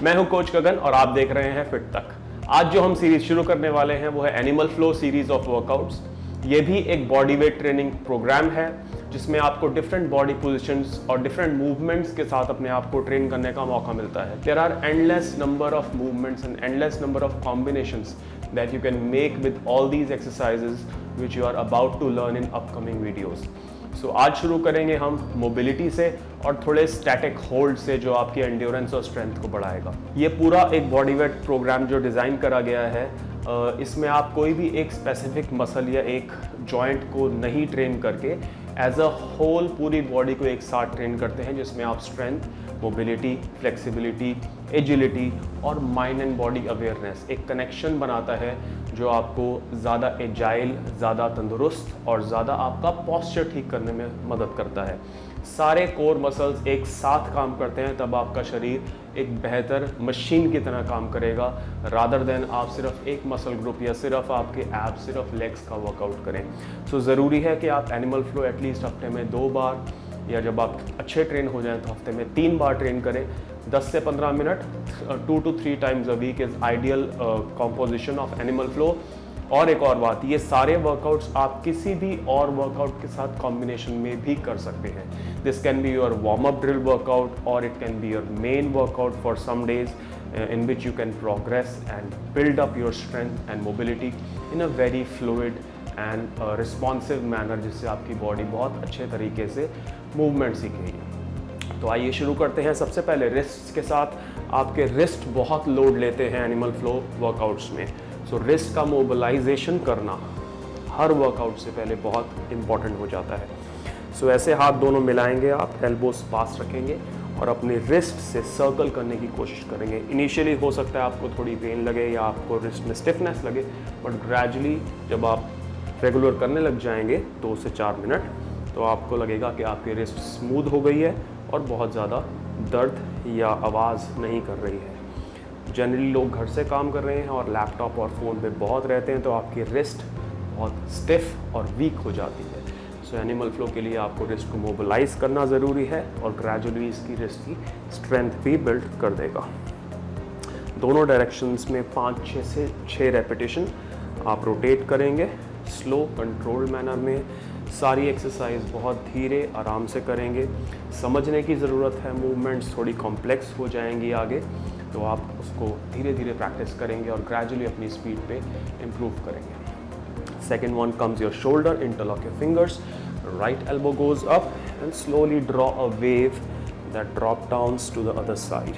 मैं हूं कोच गगन और आप देख रहे हैं फिट तक। आज जो हम सीरीज शुरू करने वाले हैं वो है animal flow series of workouts. ये भी एक बॉडी वेट ट्रेनिंग प्रोग्राम है जिसमें आपको डिफरेंट बॉडी पोजीशंस और डिफरेंट मूवमेंट्स के साथ अपने आप को ट्रेन करने का मौका मिलता है। There are endless number of movements and endless number of combinations that you can make with all these exercises which you are about to learn in upcoming videos. So आज शुरू करेंगे हम मोबिलिटी से और थोड़े स्टैटिक होल्ड से जो आपकी एंड्योरेंस और स्ट्रेंथ को बढ़ाएगा। ये पूरा एक बॉडी वेट प्रोग्राम जो डिज़ाइन करा गया है, इसमें आप कोई भी एक स्पेसिफिक मसल या एक जॉइंट को नहीं ट्रेन करके एज अ होल पूरी बॉडी को एक साथ ट्रेन करते हैं, जिसमें आप स्ट्रेंथ, मोबिलिटी, फ्लेक्सिबिलिटी, एजिलिटी और माइंड एंड बॉडी अवेयरनेस एक कनेक्शन बनाता है जो आपको ज़्यादा एजाइल, ज़्यादा तंदुरुस्त और ज़्यादा आपका पोस्चर ठीक करने में मदद करता है। सारे कोर मसल्स एक साथ काम करते हैं तब आपका शरीर एक बेहतर मशीन की तरह काम करेगा, रादर देन आप सिर्फ एक मसल ग्रुप या सिर्फ आपके एब्स, सिर्फ लेग्स का वर्कआउट करें। सो ज़रूरी है कि आप एनिमल फ्लो एटलीस्ट हफ्ते में 2 बार या जब आप अच्छे ट्रेन हो जाएं तो हफ्ते में 3 बार ट्रेन करें। 10 से 15 minute 2 to 3 times a week is ideal composition of animal flow. और एक और बात, ये सारे वर्कआउट्स आप किसी भी और वर्कआउट के साथ कॉम्बिनेशन में भी कर सकते हैं। This can be your warm up drill workout और it can be your main workout for some days in which you can progress and build up your strength and mobility in a very fluid and responsive manner, जिससे आपकी body बहुत अच्छे तरीके से movement सीखेगी। तो आइए शुरू करते हैं। सबसे पहले रिस्ट के साथ आपके रिस्ट बहुत लोड लेते हैं एनिमल फ्लो वर्कआउट्स में। सो रिस्ट का मोबिलाइजेशन करना हर वर्कआउट से पहले बहुत इंपॉर्टेंट हो जाता है। सो ऐसे हाथ दोनों मिलाएंगे, आप एल्बोस पास रखेंगे और अपने रिस्ट से सर्कल करने की कोशिश करेंगे। इनिशियली हो सकता है आपको थोड़ी पेन लगे या आपको रिस्ट में स्टिफनेस लगे, बट ग्रेजुअली जब आप रेगुलर करने लग जाएंगे 2 से 4 मिनट, तो आपको लगेगा कि आपकी रिस्ट स्मूथ हो गई है और बहुत ज़्यादा दर्द या आवाज़ नहीं कर रही है। जनरली लोग घर से काम कर रहे हैं और लैपटॉप और फ़ोन पे बहुत रहते हैं, तो आपकी रिस्ट बहुत स्टिफ और वीक हो जाती है। सो एनिमल फ्लो के लिए आपको रिस्ट को मोबिलाइज करना ज़रूरी है और ग्रेजुअली इसकी रिस्ट की स्ट्रेंथ भी बिल्ड कर देगा। दोनों डायरेक्शंस में 5-6 से 6 रेपिटेशन आप रोटेट करेंगे स्लो कंट्रोल्ड मैनर में। सारी एक्सरसाइज बहुत धीरे आराम से करेंगे। समझने की ज़रूरत है, मूवमेंट्स थोड़ी कॉम्प्लेक्स हो जाएंगी आगे, तो आप उसको धीरे धीरे प्रैक्टिस करेंगे और ग्रेजुअली अपनी स्पीड पे इम्प्रूव करेंगे। Second one comes your shoulder, interlock your fingers, right elbow goes up and slowly draw a wave that drop downs to the other side.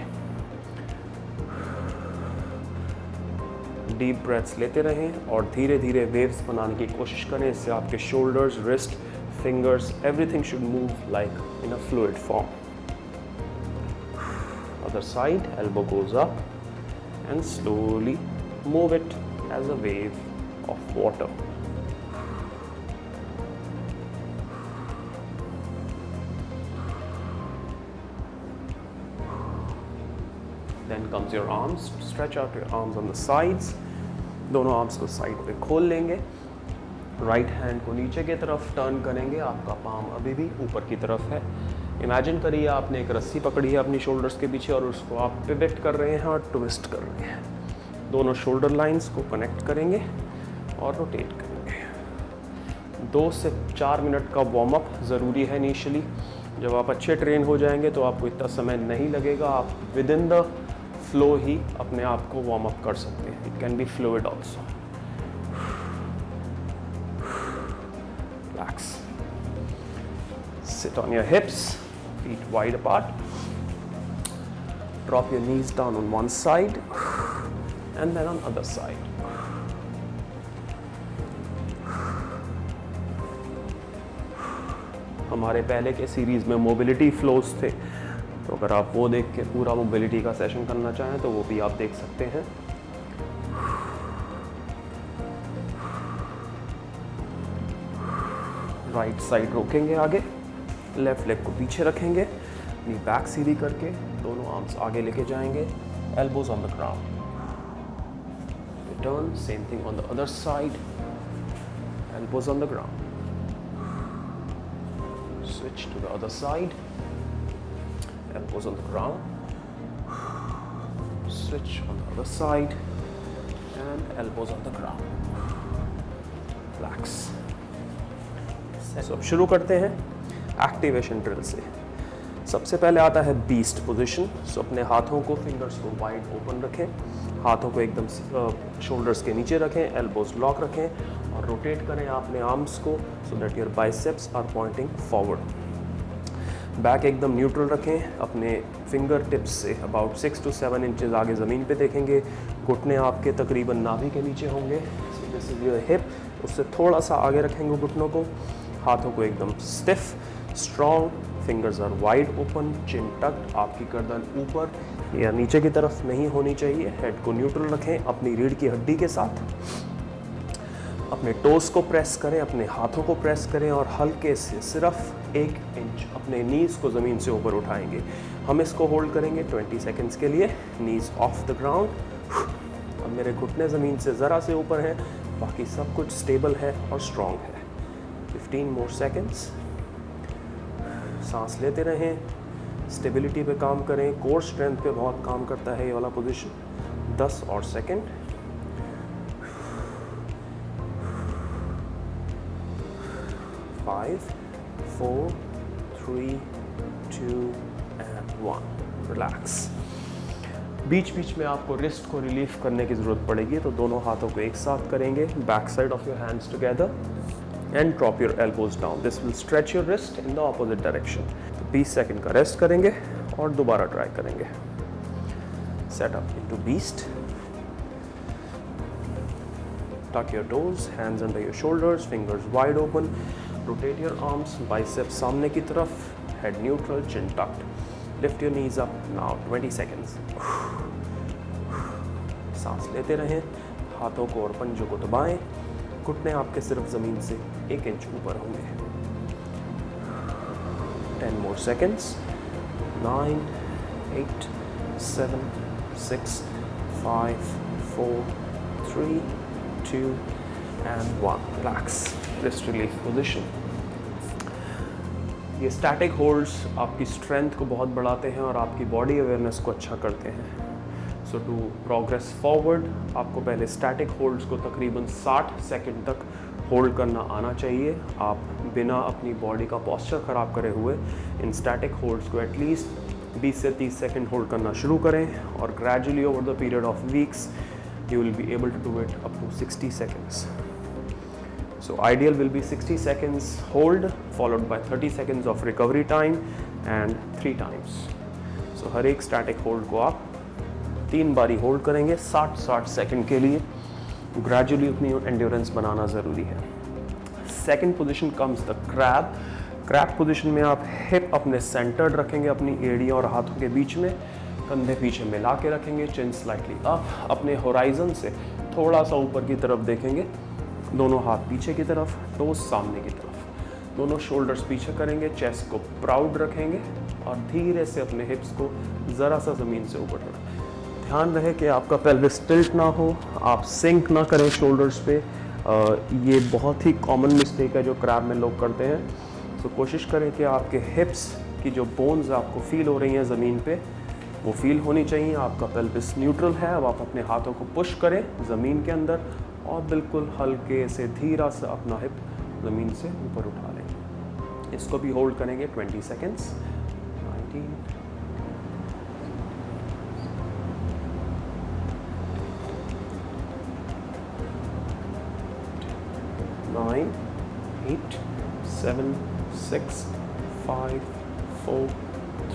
Deep breaths लेते रहें और धीरे धीरे waves बनाने की कोशिश करें। इससे आपके shoulders, wrist, fingers, everything should move like in a fluid form. Other side, elbow goes up and slowly move it as a wave of water. Then comes your arms. Stretch out your arms on the sides. दोनों arms को side पे खोल लेंगे। Right hand को नीचे की तरफ turn करेंगे। आपका पाम अभी भी ऊपर की तरफ है। इमेजिन करिए आपने एक रस्सी पकड़ी है अपनी शोल्डर्स के पीछे और उसको आप पिवट कर रहे हैं और ट्विस्ट कर रहे हैं। दोनों शोल्डर लाइंस को कनेक्ट करेंगे और रोटेट करेंगे। 2 से 4 मिनट का वार्म अप ज़रूरी है इनिशियली। जब आप अच्छे ट्रेन हो जाएंगे तो आपको इतना समय नहीं लगेगा, आप विद इन द फ्लो ही अपने आप को वार्म अप कर सकते हैं। It can B fluid also. Relax, sit on your hips, feet wide apart. Drop your knees down on one side and then on other side. हमारे पहले के series में मोबिलिटी फ्लोज थे, तो अगर आप वो देख के पूरा मोबिलिटी का सेशन करना चाहें तो वो भी आप देख सकते हैं। राइट साइड रोकेंगे आगे, लेफ्ट लेग को पीछे रखेंगे, अपनी बैक सीधी करके दोनों आर्म्स आगे लेके जाएंगे, elbows on the ground. Turn, same thing on the other side, elbows on the ground. Switch to the other side, elbows on the ground. switch on the other side and elbows on the ground, relax. So अब शुरू करते हैं activation drill से। सबसे पहले आता है beast position. सो अपने हाथों को, फिंगर्स को वाइड ओपन रखें, हाथों को एकदम शोल्डर्स के नीचे रखें, एल्बोज लॉक रखें और रोटेट करें अपने आर्म्स को so that your biceps are pointing forward. Back एकदम न्यूट्रल रखें, अपने फिंगर टिप्स से अबाउट 6 to 7 इंचेस आगे ज़मीन पे देखेंगे। घुटने आपके तकरीबन नाभि के नीचे होंगे। So this is your hip, उससे थोड़ा सा आगे रखेंगे घुटनों को, हाथों को एकदम stiff, strong, fingers are wide open, chin tucked, आपकी गर्दन ऊपर या नीचे की तरफ नहीं होनी चाहिए। हेड को न्यूट्रल रखें अपनी रीढ़ की हड्डी के साथ। अपने टोस को प्रेस करें, अपने हाथों को प्रेस करें और हल्के से सिर्फ 1 इंच अपने नीज को ज़मीन से ऊपर उठाएंगे। हम इसको होल्ड करेंगे 20 सेकेंड्स के लिए, नीज ऑफ द ग्राउंड। अब मेरे घुटने ज़मीन से ज़रा से ऊपर हैं, बाकी सब कुछ स्टेबल है और स्ट्रॉन्ग है। 15 मोर सेकेंड्स। सांस लेते रहें, स्टेबिलिटी पे काम करें, कोर स्ट्रेंथ पे बहुत काम करता है ये वाला पोजीशन। 10 और सेकेंड। 5, 4, 3, 2 and 1। रिलैक्स। बीच बीच में आपको रिस्ट को रिलीफ करने की ज़रूरत पड़ेगी, तो दोनों हाथों को एक साथ करेंगे, back side of your hands together and drop your elbows down. This will stretch your wrist in the opposite direction. 20 second का रेस्ट करेंगे और दोबारा ट्राई करेंगे। Set up into beast. Tuck your toes, hands under your shoulders, fingers wide open. Rotate your arms, biceps सामने की तरफ, head neutral, chin tucked. Lift your knees up. Now 20 seconds. सांस लेते रहें, हाथों को और पंजों को दबाएं, घुटने आपके सिर्फ ज़मीन से 1 इंच ऊपर होंगे। 10 more seconds. 9, 8, 7, 6, 5, 4, 3, 2 and 1। Relax. Wrist relief position. ये स्टैटिक होल्ड्स आपकी स्ट्रेंथ को बहुत बढ़ाते हैं और आपकी बॉडी अवेयरनेस को अच्छा करते हैं। सो टू प्रोग्रेस फॉरवर्ड आपको पहले स्टैटिक होल्ड्स को तकरीबन 60 सेकंड तक होल्ड करना आना चाहिए। आप बिना अपनी बॉडी का पोस्चर ख़राब करे हुए इन स्टैटिक होल्ड्स को एटलीस्ट 20 से 30 सेकंड होल्ड करना शुरू करें और gradually over the period of weeks you will be able to do it up to 60 seconds। So ideal will be 60 seconds hold followed by 30 seconds of recovery time and 3 times। So हर एक static hold को आप 3 बारी hold करेंगे 60 second के लिए। Gradually अपनी endurance बनाना ज़रूरी है। Second position comes the crab. Crab position में आप हिप अपने सेंटर्ड रखेंगे, अपनी एड़ी और हाथों के बीच में, कंधे पीछे मिला के रखेंगे, चिन स्लाइटली अप, अपने होराइजन से थोड़ा सा ऊपर की तरफ देखेंगे, दोनों हाथ पीछे की तरफ, टोस सामने की तरफ, दोनों शोल्डर्स पीछे करेंगे, चेस्ट को प्राउड रखेंगे और धीरे से अपने हिप्स को ज़रा सा ज़मीन से ऊपर रखें। ध्यान रहे कि आपका पेल्विस टिल्ट ना हो, आप सिंक ना करें शोल्डर्स पे। ये बहुत ही कॉमन मिस्टेक है जो क्रैब में लोग करते हैं। तो कोशिश करें कि आपके हिप्स की जो बोन्स आपको फील हो रही हैं ज़मीन पे, वो फील होनी चाहिए। आपका पेल्विस न्यूट्रल है। अब आप अपने हाथों को पुश करें ज़मीन के अंदर और बिल्कुल हल्के से धीरा सा अपना हिप ज़मीन से ऊपर उठा लें। इसको भी होल्ड करेंगे 20 सेकेंड्स। 19, 9, 8, 7, 6, 5, 4,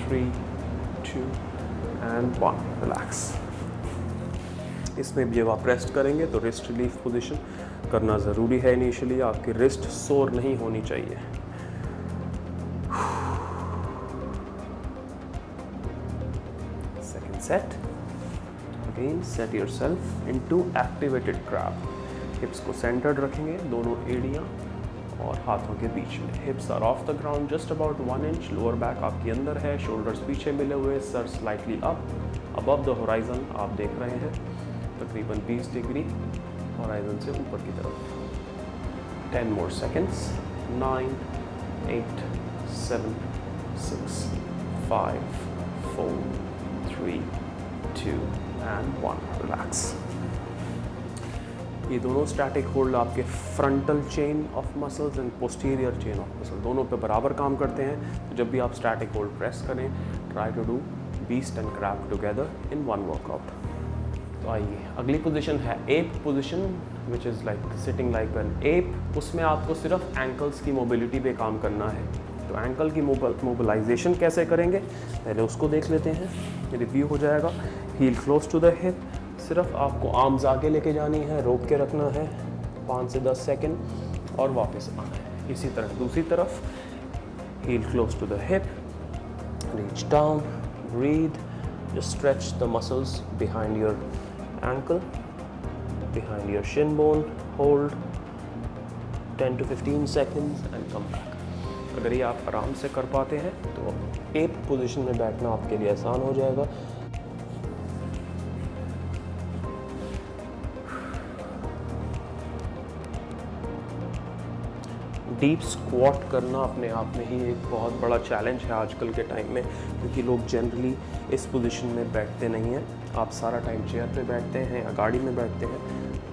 3, 2 and 1। रिलैक्स। इसमें भी जब आप रेस्ट करेंगे तो रिस्ट रिलीफ पोजीशन करना ज़रूरी है। इनिशियली आपकी रिस्ट सोर नहीं होनी चाहिए। Second set. Again set yourself into activated crab. हिप्स को सेंटर्ड रखेंगे, दोनों एड़ियाँ और हाथों के बीच में। Hips are off the ground just about 1 inch. Lower back आपके अंदर है, शोल्डर्स पीछे मिले हुए, सर slightly up, above the horizon आप देख रहे हैं तकरीबन 20 डिग्री होराइजन से ऊपर की तरफ। 10 more seconds। 9, 8, 7, 6, 5, 4, 3, 2 and 1, relax. ये दोनों स्टैटिक होल्ड आपके frontal chain of muscles and posterior chain of muscle दोनों पे बराबर काम करते हैं। तो जब भी आप स्टैटिक होल्ड प्रेस करें, try to do beast and crab together in 1 workout. तो आइए, अगली पोजीशन है ape position, which is like sitting like an ape. उसमें आपको सिर्फ एंकल्स की मोबिलिटी पे काम करना है। तो एंकल की मोबिलाइजेशन कैसे करेंगे, पहले उसको देख लेते हैं, रिव्यू हो जाएगा। Heel close to the hip, सिर्फ आपको आर्म्स आगे लेके जानी है, रोक के रखना है 5 से 10 सेकंड और वापस आना है। इसी तरह दूसरी तरफ, heel close to the hip, reach down, breathe, just stretch the muscles behind your ankle, behind your shin bone, hold 10 to 15 seconds and come back। अगर ये आप आराम से कर पाते हैं तो एप पोजीशन में बैठना आपके लिए आसान हो जाएगा। डीप स्क्वाट करना अपने आप में ही एक बहुत बड़ा चैलेंज है आजकल के टाइम में, क्योंकि लोग जनरली इस पोजीशन में बैठते नहीं हैं। आप सारा टाइम चेयर पे बैठते हैं या गाड़ी में बैठते हैं,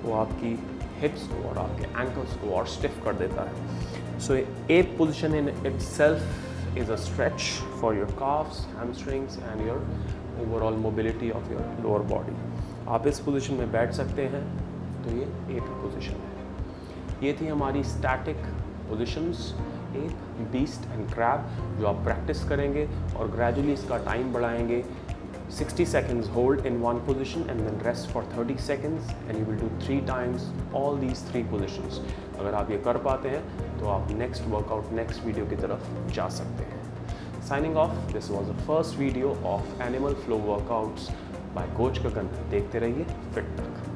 वो आपकी हिप्स को और आपके एंकल्स को और स्टिफ कर देता है। So ape position in itself is a stretch for your calves, hamstrings and your overall mobility of your lower body. आप इस पोजीशन में बैठ सकते हैं, तो ये एप पोजीशन है। ये थी हमारी स्टैटिक पोजिशंस, एक बीस्ट एंड क्रैब, जो आप प्रैक्टिस करेंगे और ग्रेजुअली इसका टाइम बढ़ाएंगे। 60 seconds hold in one position and then rest for 30 seconds and you will do 3 times all these 3 positions। अगर आप ये कर पाते हैं तो आप नेक्स्ट वर्कआउट, नेक्स्ट वीडियो की तरफ जा सकते हैं। Signing off, this was the first video of animal flow workouts by coach Gagan. देखते रहिए फिट तक।